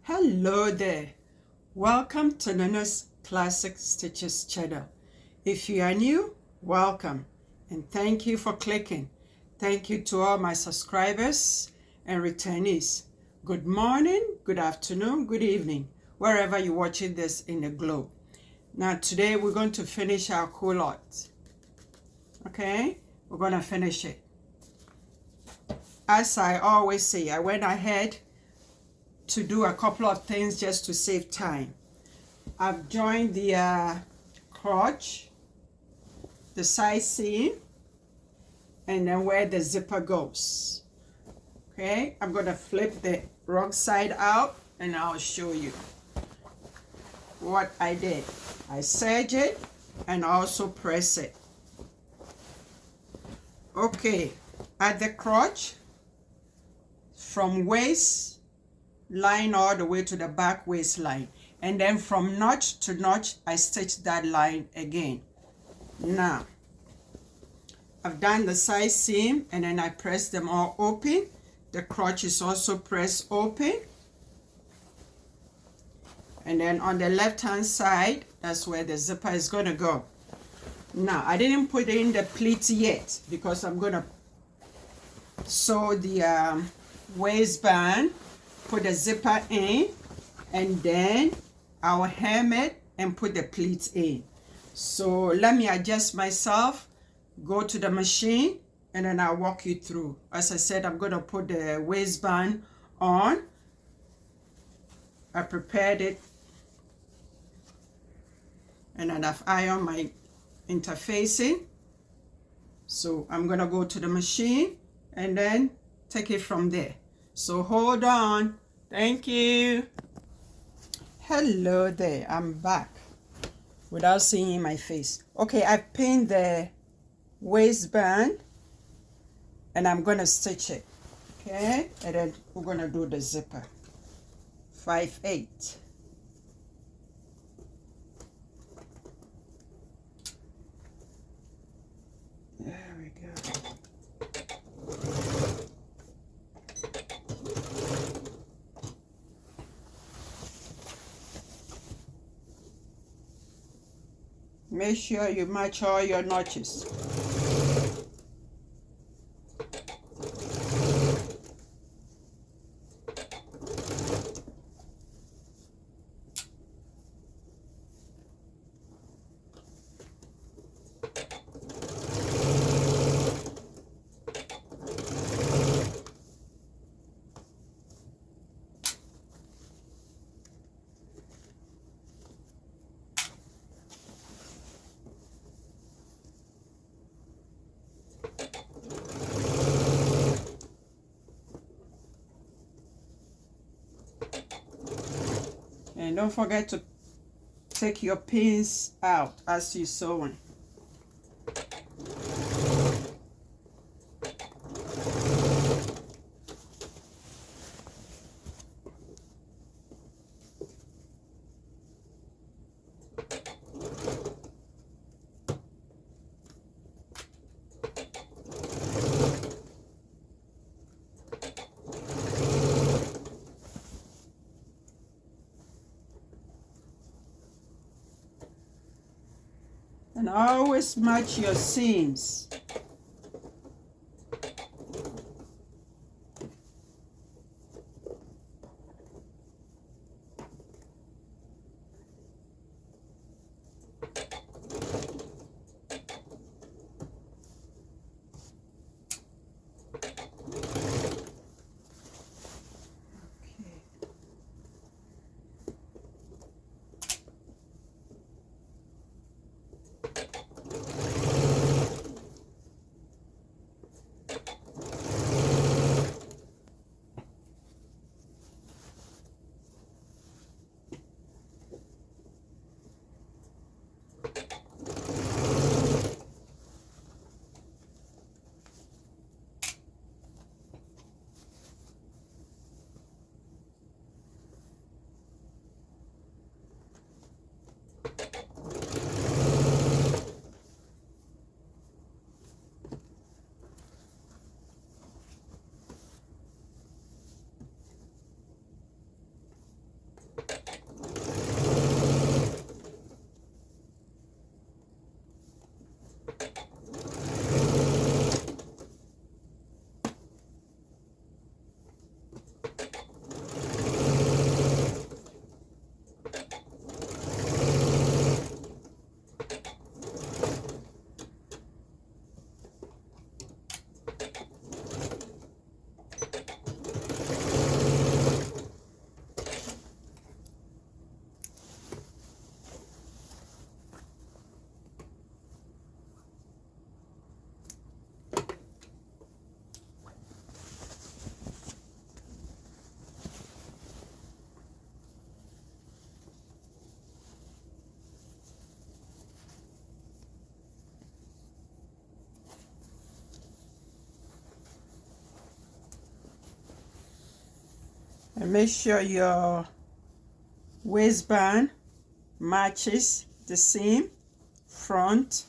Hello there, welcome to Nana's Classic Stitches channel. If you are new, welcome and thank you for clicking. Thank you to all my subscribers and returnees. Good morning, good afternoon, good evening, wherever you're watching this in the globe. Now today we're going to finish our culotte. Okay, we're going to finish it. As I always say, I went ahead to do a couple of things just to save time. I've joined the crotch, the side seam, and then where the zipper goes. Okay, I'm going to flip the wrong side out and I'll show you what I did. I serge it and also press it. Okay, at the crotch, from waist line all the way to the back waistline, and then from notch to notch I stitch that line again. Now I've done the side seam and then I press them all open. The crotch is also pressed open, and then on the left hand side, that's where the zipper is going to go. Now I didn't put in the pleats yet because I'm going to sew the waistband, put the zipper in, and then I'll hem it and put the pleats in. So let me adjust myself, go to the machine, and then I'll walk you through. As I said, I'm going to put the waistband on. I prepared it, and then I've ironed my interfacing. So I'm going to go to the machine and then take it from there. So hold on. Thank you. Hello there, I'm back without seeing my face. Okay, I pinned the waistband and I'm going to stitch it. Okay, and then we're going to do the zipper. 5/8. There we go. Make sure you match all your notches. And don't forget to take your pins out as you're sewing. And always match your seams. And make sure your waistband matches the seam front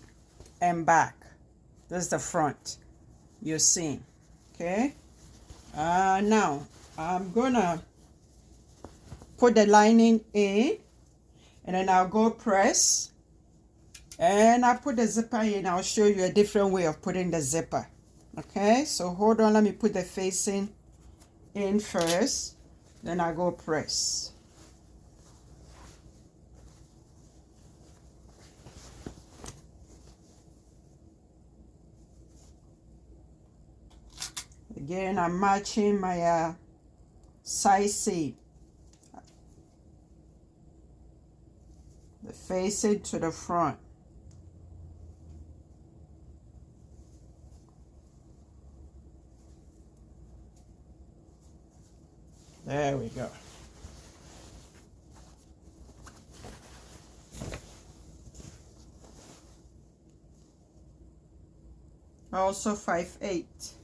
and back. That's the front, your seam. Okay. Now I'm gonna put the lining in, and then I'll go press, and I'll put the zipper in. I'll show you a different way of putting the zipper. Okay, so hold on, let me put the facing in first, then I go press. Again, I'm matching my side seam, the facing to the front. There we go. Also 5/8.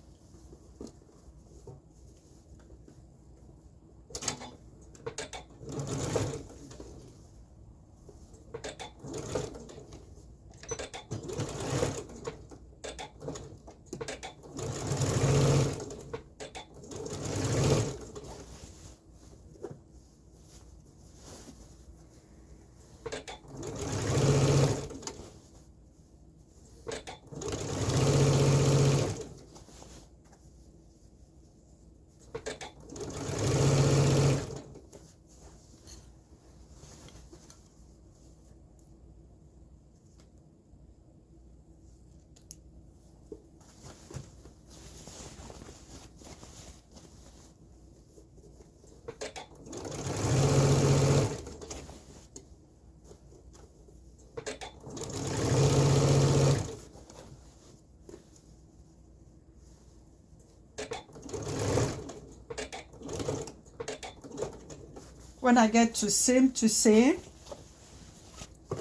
When I get to seam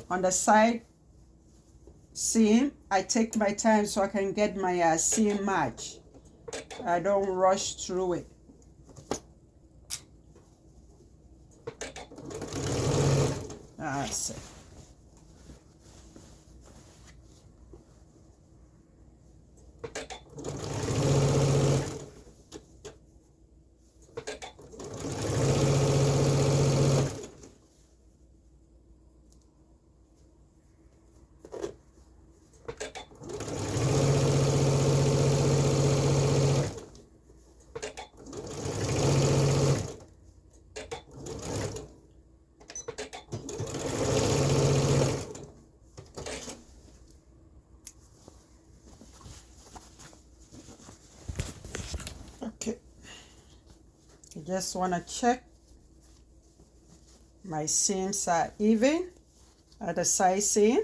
on the side seam, I take my time so I can get my seam match. I don't rush through it. That's it. Okay, I just want to check my seams are even at the side seam.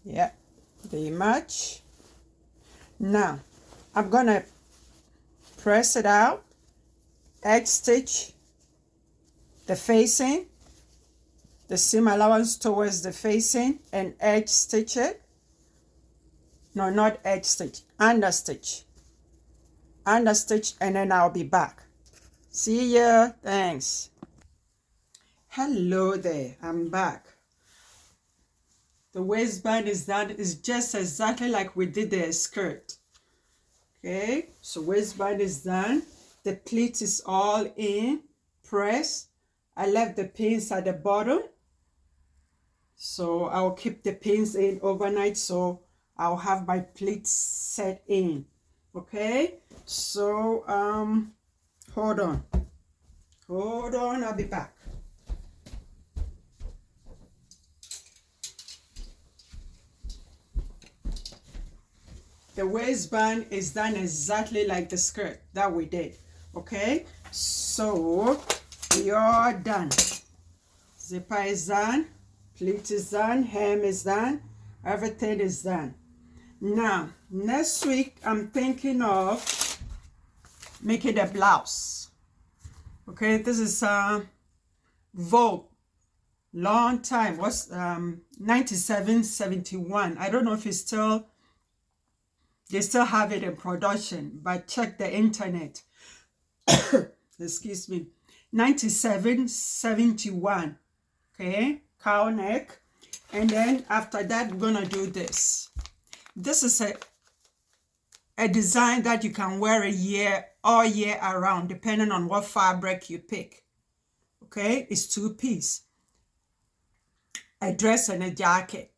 Yeah, they match. Now I'm gonna press it out, edge stitch the facing, the seam allowance towards the facing, and edge stitch it. No, not edge stitch, under stitch, and then I'll be back. See ya. Thanks. Hello there, I'm back. The waistband is done. It's just exactly like we did the skirt. Okay, so waistband is done. The pleat is all in, press. I left the pins at the bottom, so I'll keep the pins in overnight, so I'll have my pleats set in. Okay, so hold on, I'll be back. The waistband is done exactly like the skirt that we did. Okay, so we are done. Zipper is done, pleat is done, hem is done, everything is done. Now next week I'm thinking of making a blouse. Okay, this is Vogue, long time, was 97, 71. I don't know if it's still They still have it in production, but check the internet. Excuse me. 97.71. Okay, cow neck. And then after that, we're gonna do this. This is a design that you can wear all year around, depending on what fabric you pick. Okay, it's 2-piece. A dress and a jacket.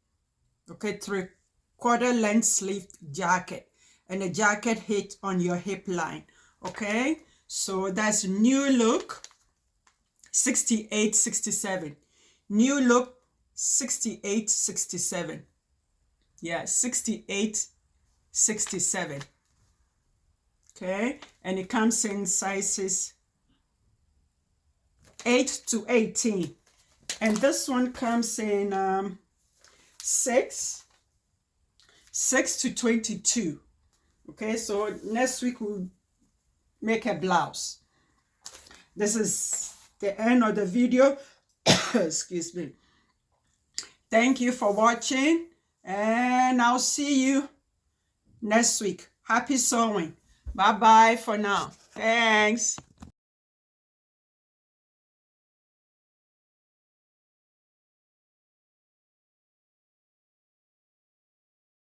Okay, 3/4 length sleeve jacket, and the jacket hit on your hip line. Okay, so that's new look 68.67. New look 68.67. Yeah, 68.67. Okay, and it comes in sizes 8 to 18, and this one comes in 6 to 22. Okay, so next week we'll make a blouse. This is the end of the video. Excuse me. Thank you for watching, and I'll see you next week. Happy sewing. Bye bye for now. Thanks.